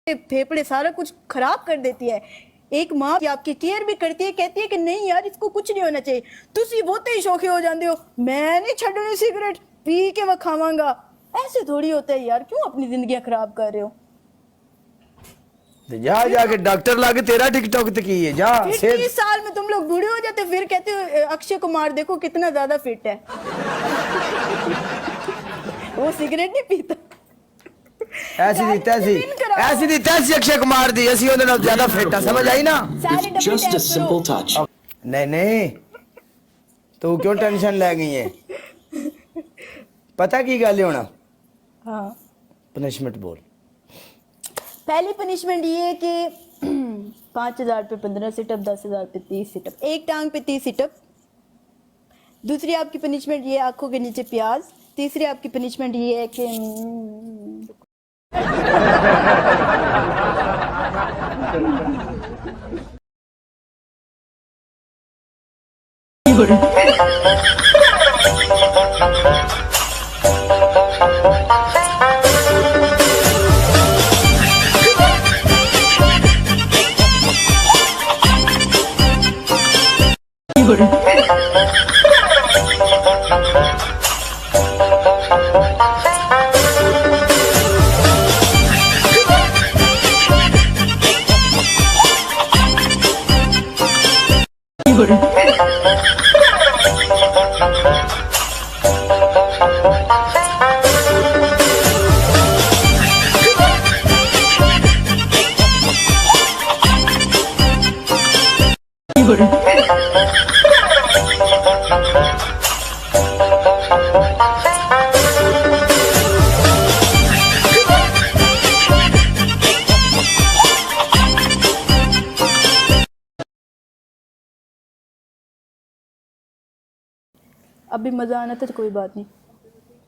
फेफड़े सारा कुछ खराब कर देती है। एक माँ आपकी केयर भी करती है, कहती है कि नहीं यार इसको कुछ नहीं होना चाहिए, तुसी बहुते ही शौकी हो जाते हो, मैं नहीं छड़नी सिगरेट, पी के वखावांगा। ऐसे थोड़ी होता है यार, क्यों अपनी जिंदगी खराब कर रहे हो? जा जाके डॉक्टर लाके तेरा टिकटॉक तो की है जा। 30 साल में तुम लोग बूढ़े हो जाते, फिर कहते हो अक्षय कुमार देखो कितना ज्यादा फिट है। वो सिगरेट नहीं पीता। ऐसी दी तैसी अक्षय कुमार दी, ऐसी ओदे नाल ज्यादा फिट है, समझ आई ना? Just a simple touch. नहीं तू क्यों टेंशन ले गई है? पता की गल है होना? हाँ, पनिशमेंट बोल। पहली पनिशमेंट ये है कि 5,000 पे 15 सिटअप, 10,000 पे 30 सिटअप, एक टांग पे 30 सिटअप। दूसरी आपकी पनिशमेंट ये आंखों के नीचे प्याज। तीसरी आपकी पनिशमेंट ये है कि अभी मज़ा आना था तो कोई बात नहीं।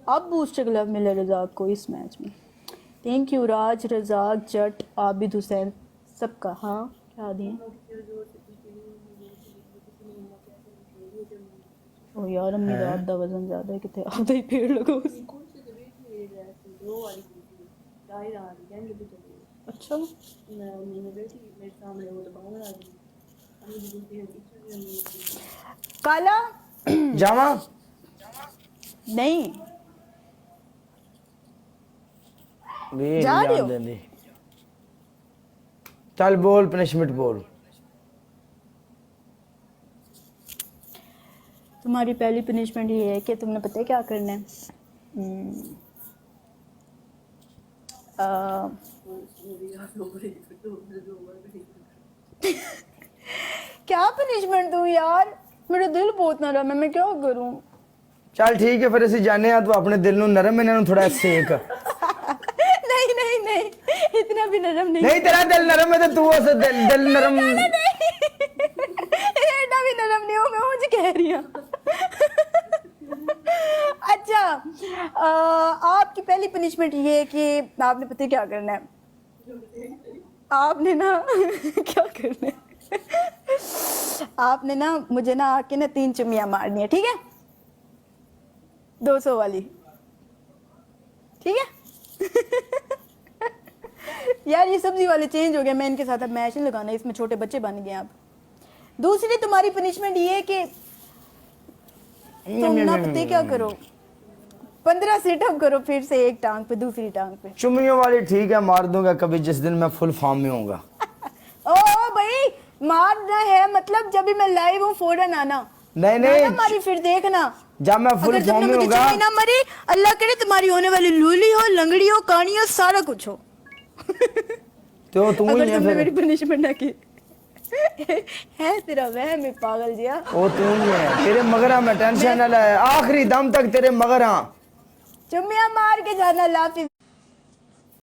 अब बूस्टर ग्लव मिले रज़ाक को इस मैच में। थैंक यू राज, रज़ाक, जट, आबिद, हुसैन, सबका। हाँ क्या दिए? ओ यार अम्मी रात दा वजन ज़्यादा है, कितने आधा ही पेड़ लगो उसको। अच्छा काला जावा नहीं जा रही हो? चल बोल पनिशमेंट बोल। तुम्हारी पहली पनिशमेंट ये है कि तुमने पता है क्या करना है? क्या पनिशमेंट दूं यार, मेरा दिल बहुत नरम है, मैं क्या करूं? चल ठीक है फिर ਅਸੀਂ जाने आ, तू अपने दिल ਨੂੰ नरम ਇਹਨਾਂ ਨੂੰ थोड़ा सेक। नहीं इतना भी नरम नहीं। नहीं तेरा दिल नरम है तो तू उस दिल नरम इतना भी नरम नहीं हो, मैं मुझे कह रही हूँ। अच्छा आपकी पहली पनिशमेंट ये है कि आपने पता है क्या करना है? आपने ना क्या करना है? आपने ना मुझे ना आके ना 3 चुम्मियां मारनी है, ठीक है? 200 वाली, ठीक है? यार ये सब्जी वाले चेंज हो गया, मैं इनके साथ अब मैच नहीं लगाना, इसमें छोटे बच्चे बन गए आप। दूसरी तुम्हारी पनिशमेंट ये है कि तुम ना पता क्या करो, 15 सिटअप करो फिर से, एक टांग पे दूसरी टांग पे। चुम्मियों वाली ठीक है, मार दूंगा कभी जिस दिन मैं फुल फॉर्म में होऊंगा। ओ भाई मारना है मतलब जब भी मैं लाइव हूँ फौरन आना। नहीं मारी फिर देखना जब मैं फुल फॉर्म में होगा। ना मरे अल्लाह करे तुम्हारी होने वाली लूली हो, लंगड़ी हो, कानी हो, सारा कुछ हो। तो तू ही है फिर मेरी पनिशमेंट ना की है तेरा वहम है पागल जिया। ओ तू ही है, तेरे मगरा में टेंशन ना ले, आखिरी दम तक तेरे मगरा। चुम्मिया मार के जाना लाफिज।